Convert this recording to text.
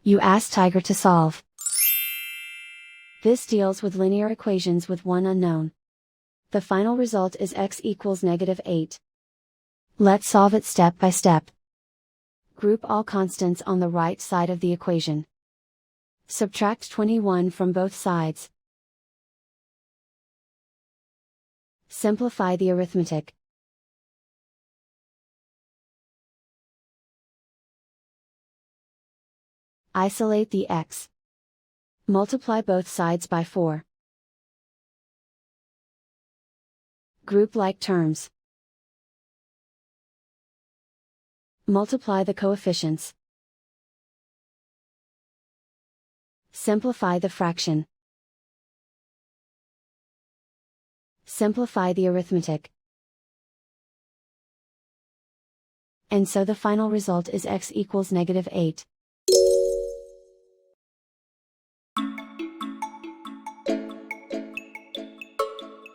You ask Tiger to solve. This deals with linear equations with one unknown. The final result is x equals -8. Let's solve it step by step. Group all constants on the right side of the equation. Subtract 21 from both sides. Simplify the arithmetic. Isolate the x. Multiply both sides by 4. Group like terms. Multiply the coefficients. Simplify the fraction. Simplify the arithmetic. And so the final result is x equals -8.